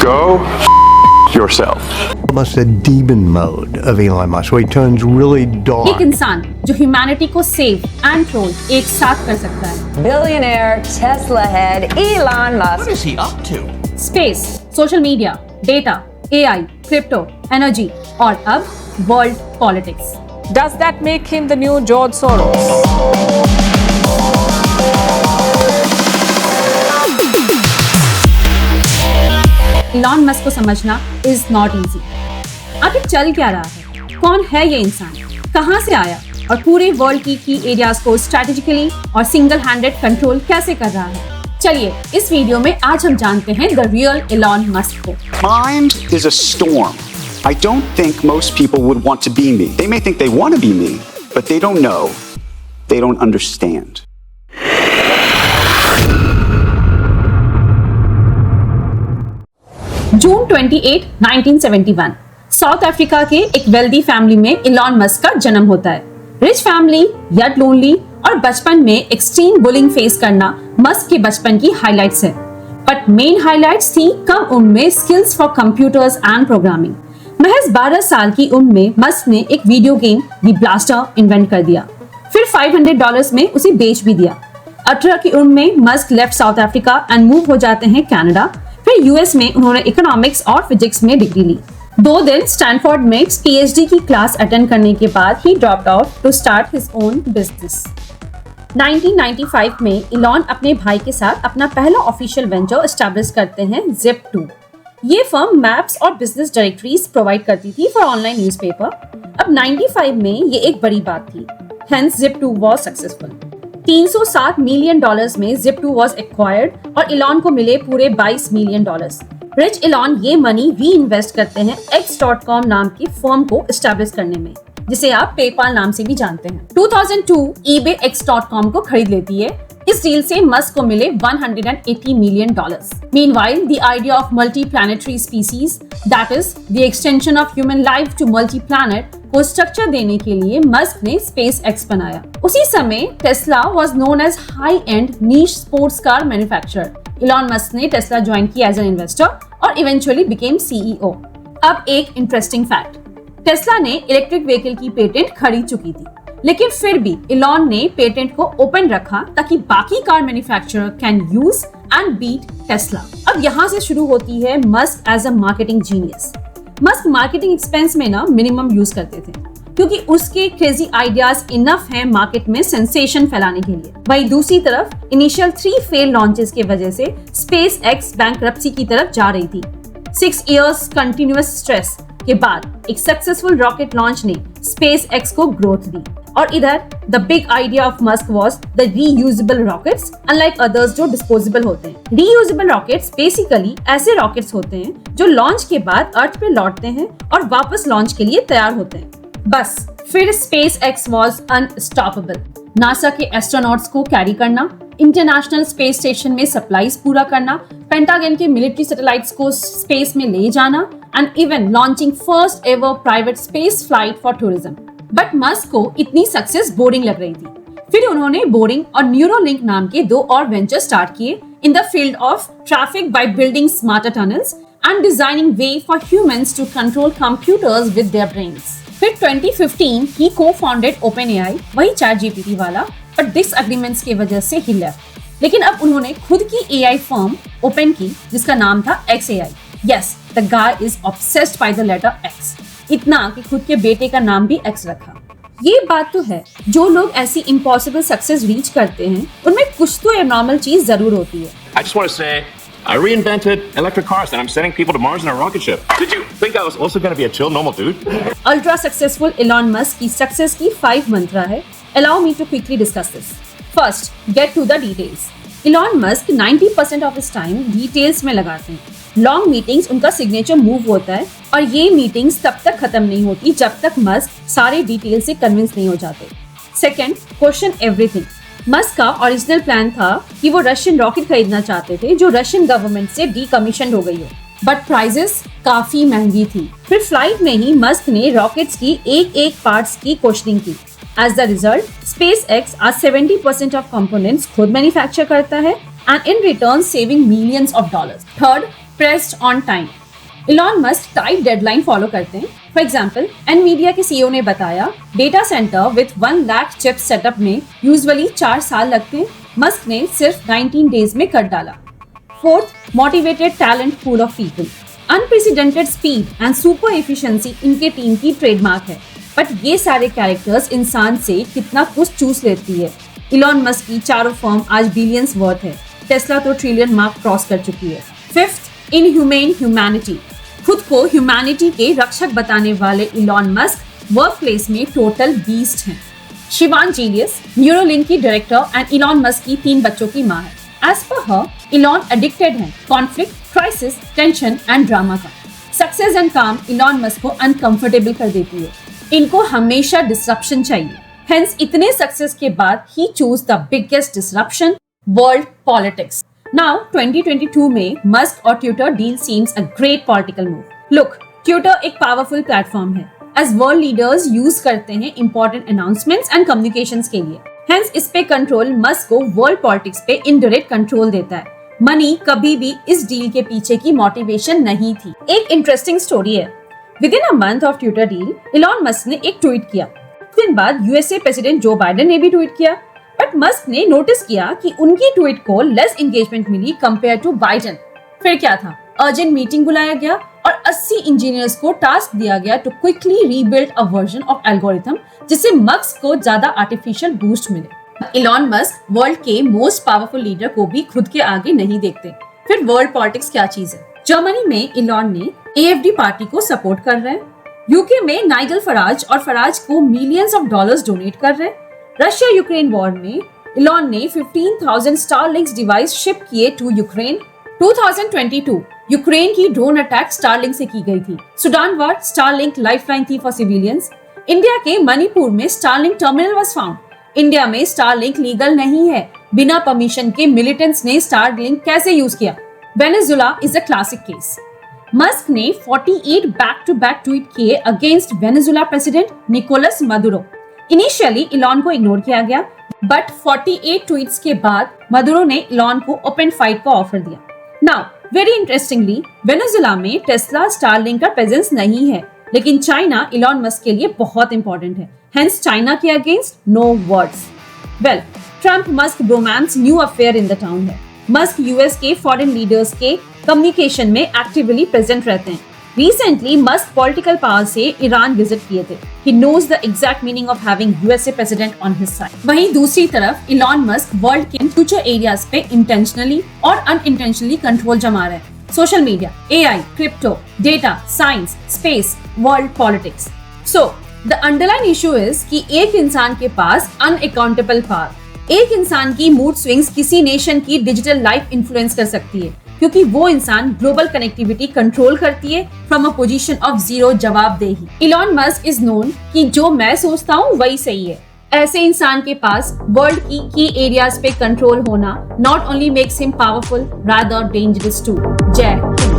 Go yourself. Almost a demon mode of Elon Musk, where he turns really dark. एक इंसान जो humanity को save and troll एक साथ कर सकता है। Billionaire Tesla head Elon Musk. What is he up to? Space, social media, data, AI, crypto, energy और अब world politics. Does that make him the new George Soros? Elon Musk को समझना is not easy. आखिर चल क्या रहा है, कौन है ये इंसान, कहां से आया और पूरे वर्ल्ड की एरियाज को स्ट्रेटेजिकली और सिंगल हैंडेड कंट्रोल कैसे कर रहा है। चलिए इस वीडियो में आज हम जानते हैं द रियल इलॉन मस्क को। Mind is a storm. I don't think most people would want to be me. They may think they want to be me, but they don't know. They don't understand. June 28, 1971 south Africa के एक wealthy family में Elon Musk का जन्म होता है। Rich family, yet lonely और बचपन में एक्सट्रीम बुलिंग फेस करना मस्क के बचपन की हाइलाइट्स है। बट मेन हाइलाइट्स थी कम उम्र में skills for computers and programming. महज 12 साल की उम्र में मस्क ने एक वीडियो गेम दी ब्लास्टर इन्वेंट कर दिया, फिर $500 में उसे बेच भी दिया। 18 की उम्र में Musk left south Africa and move हो जाते हैं कनाडा। फिर यूएस में उन्होंने इकोनॉमिक्स और फिजिक्स में डिग्री ली। 2 दिन स्टैनफोर्ड में पीएचडी की क्लास अटेंड करने के बाद ही dropped out to start his own business. 1995 में इलॉन अपने भाई के साथ अपना पहला ऑफिशियल वेंचर एस्टैब्लिश करते हैं Zip2। ये फर्म मैप्स और बिजनेस डायरेक्टरीज प्रोवाइड करती थी फॉर ऑनलाइन न्यूज़पेपर। अब 95 में ये एक बड़ी बात थी, hence Zip2 was successful. $307 million में Zip2 वाज एक्वायर्ड और इलॉन को मिले पूरे $22 मिलियन। रिच इलॉन ये मनी री इन्वेस्ट करते हैं X.com नाम की फर्म को एस्टैब्लिश करने में, जिसे आप पेपाल नाम से भी जानते हैं। 2002 eBay X.com को खरीद लेती है। इस डील से मस्क को मिले $180 million. Meanwhile, the idea of multi-planetary species, that is, the extension of human life to multi-planet, को स्ट्रक्चर देने के लिए मस्क ने SpaceX बनाया। उसी समय Tesla was known as high-end niche sports car manufacturer। Elon Musk ने टेस्ला ज्वाइन किया एज एन इन्वेस्टर और इवेंचुअली बिकेम CEO। अब एक इंटरेस्टिंग फैक्ट, टेस्ला ने इलेक्ट्रिक व्हीकल की पेटेंट खरीद चुकी थी, लेकिन फिर भी इलॉन ने पेटेंट को ओपन रखा ताकि बाकी car manufacturer can use and beat Tesla. अब यहाँ से शुरू होती है Musk as a marketing genius. Musk marketing expense में ना मिनिमम यूज करते थे, क्योंकि उसके क्रेजी आइडियाज इनफ हैं मार्केट में सेंसेशन फैलाने के लिए। वहीं दूसरी तरफ इनिशियल 3 फेल लॉन्चेस की वजह से SpaceX बैंकरप्सी की तरफ जा रही थी। 6 इयर्स कंटिन्यूअस स्ट्रेस के बाद एक सक्सेसफुल रॉकेट लॉन्च ने SpaceX को ग्रोथ दी। और इधर the big idea of Musk was the reusable rockets, unlike others जो डिस्पोजेबल होते हैं। रीयूजेबल रॉकेट्स बेसिकली ऐसे रॉकेट्स होते हैं जो लॉन्च के बाद अर्थ पे लौटते हैं और वापस लॉन्च के लिए तैयार होते हैं। बस फिर SpaceX वाज अनस्टॉपेबल। नासा के एस्ट्रोनॉट्स को कैरी करना, इंटरनेशनल स्पेस स्टेशन में सप्लाईज पूरा करना, पेंटागन के मिलिट्री सैटेलाइट्स को स्पेस में ले जाना and even launching first ever private space flight for tourism. But Musk को इतनी सक्सेस बोरिंग लग रही थी। फिर उन्होंने बोरिंग और न्यूरोलिंक नाम के 2 और वेंचर स्टार्ट किए in the field of traffic by building smarter tunnels and designing way for humans to control computers with their brains. फिर 2015 ही co-founded OpenAI, वही ChatGPT वाला, बट डिसएग्रीमेंट्स की वजह से ही लेफ्ट। लेकिन अब उन्होंने खुद की AI फर्म ओपन की, जिसका नाम था XAI। Yes, the guy is obsessed by the letter X, इतना कि खुद के बेटे का नाम भी X रखा। ये बात तो है, जो लोग ऐसी इम्पॉसिबल सक्सेस रीच करते हैं उनमें कुछ तो एबनॉर्मल चीज जरूर होती है। I just want to say, I reinvented electric cars and I'm sending people to Mars in a rocket ship. Did you think I was also going to be a chill, normal dude? Ultra successful Elon Musk की success की 5 मंत्रा है। Allow me to quickly discuss this. First, get to the details. Elon Musk 90% of his time details में लगाते हैं। Long meetings उनका signature move होता है और ये मीटिंग्स तब तक खत्म नहीं होती जब तक मस्क सारे डिटेल से कन्विंस नहीं हो जाते। Second, question everything. मस्क का ओरिजिनल प्लान था कि वो रशियन रॉकेट खरीदना चाहते थे जो रशियन गवर्नमेंट से डीकमीशन हो गई हो, बट प्राइजेस काफी महंगी थी। फिर फ्लाइट में ही मस्क ने रॉकेट्स की एक पार्ट्स की क्वेश्चनिंग की। As the result, SpaceX आज 70% ऑफ कंपोनेंट्स खुद मैन्युफैक्चर करता है and in return saving millions of dollars. Third, pressed on time. Elon Musk tight deadline follow करते हैं. फॉर एग्जाम्पल, एनवीडिया के सीईओ ने बताया data centre with 1 lakh chip setup में यूजुअली 4 साल लगते हैं. मस्क ने सिर्फ 19 डेज में कर डाला. Fourth, motivated talent pool of people. Unprecedented speed and super efficiency इनके टीम की ट्रेडमार्क है. बट ये सारे कैरेक्टर्स इंसान से कितना कुछ चूस लेती है. इलॉन मस्क की चारों फर्म आज बिलियंस वर्थ है. टेस्ला तो ट्रिलियन मार्क क्रॉस कर चुकी है. Fifth, inhumane humanity. खुद को ह्यूमैनिटी के रक्षक बताने वाले इलॉन मस्क वर्क प्लेस में टोटल बीस्ट हैं. शिवान जीलियस न्यूरोलिंक की डायरेक्टर एंड इलॉन मस्क की 3 बच्चों की मां है. एज पर हर, इलॉन एडिक्टेड है conflict, crisis, tension and drama का. सक्सेस एंड काम इलॉन मस्क को अनकंफर्टेबल कर देती है. इनको हमेशा डिसरप्शन चाहिए. हेंस इतने सक्सेस के बाद he choose the biggest disruption, world politics. Now 2022 में मस्क और Twitter deal seems a great political move. Look, Twitter एक पावरफुल प्लेटफॉर्म है. एज वर्ल्ड लीडर्स यूज करते हैं इंपॉर्टेंट अनाउंसमेंट्स एंड कम्युनिकेशंस के लिए. हेंस इस पे कंट्रोल मस्क को वर्ल्ड पॉलिटिक्स पे इनडायरेक्ट कंट्रोल देता है. मनी कभी भी इस डील के पीछे की मोटिवेशन नहीं थी. एक इंटरेस्टिंग स्टोरी है. With in a month of Twitter deal, Elon Musk ने एक ट्वीट किया. दिन बाद यूएसए प्रेसिडेंट जो बाइडेन ने भी ट्वीट किया. बट मस्क ने नोटिस किया कि उनकी ट्वीट को लेस एंगेजमेंट मिली कंपेयर टू बाइडेन. फिर क्या था, अर्जेंट मीटिंग बुलाया गया और 80 इंजीनियर्स को टास्क दिया गया to quickly rebuild a version of algorithm जिससे मस्क को ज्यादा आर्टिफिशियल बूस्ट मिले. इलॉन मस्क वर्ल्ड के मोस्ट पावरफुल लीडर को भी खुद के आगे नहीं देखते. फिर वर्ल्ड पॉलिटिक्स क्या चीज है. जर्मनी में इलॉन ने AFD पार्टी को सपोर्ट कर रहे हैं. यूके में नाइगल फराज और फराज को मिलियंस ऑफ डॉलर्स डोनेट कर रहे हैं. रशिया यूक्रेन वॉर में इलॉन ने 15,000 स्टारलिंक्स डिवाइस शिप किए टू यूक्रेन. 2022 यूक्रेन की ड्रोन अटैक स्टारलिंक से की गई थी. सुडान वॉर स्टारलिंक लाइफलाइन थी फॉर सिविलियंस. इंडिया के मणिपुर में Starlink terminal was found. India में स्टारलिंक लीगल नहीं है. बिना परमिशन के मिलिटेंट्स ने स्टारलिंक कैसे यूज किया. Venezuela is a classic case. Musk ने 48 बैक टू बैक ट्वीट किए against Venezuela president Nicolas Maduro. Initially Elon को इग्नोर किया गया, बट 48 ट्वीट्स के बाद मदुरो ने इलॉन को ओपन फाइट का ऑफर दिया. नाउ वेरी इंटरेस्टिंगली, वेनेजुला में टेस्ला स्टारलिंक का प्रेजेंस नहीं है, लेकिन चाइना इलॉन मस्क के लिए बहुत इंपॉर्टेंट है. हेंस चाइना के against no words. Well, Trump Musk romance new affair in the town है. मस्क यूएस के फॉरेन लीडर्स के कम्युनिकेशन में एक्टिवली प्रेजेंट रहते हैं. रिसेंटली मस्क पॉलिटिकल पावर से ईरान विजिट किए थे. He knows the exact meaning of having USA president on his side. वहीं दूसरी तरफ इलॉन मस्क वर्ल्ड के फ्यूचर एरियाज पे इंटेंशनली और अनइंटेंशनली कंट्रोल जमा रहे हैं. Social media, AI, crypto, data, science, space, world politics. So the underline issue is कि एक इंसान के पास अनअकाउंटेबल पावर. एक इंसान की मूड स्विंग्स किसी नेशन की डिजिटल लाइफ इन्फ्लुएंस कर सकती है, क्योंकि वो इंसान ग्लोबल कनेक्टिविटी कंट्रोल करती है from a position of zero जवाबदेही. इलॉन मस्क इज नोन कि जो मैं सोचता हूँ वही सही है. ऐसे इंसान के पास वर्ल्ड की एरियाज पे कंट्रोल होना not only makes him powerful, rather dangerous too. Jai Hind.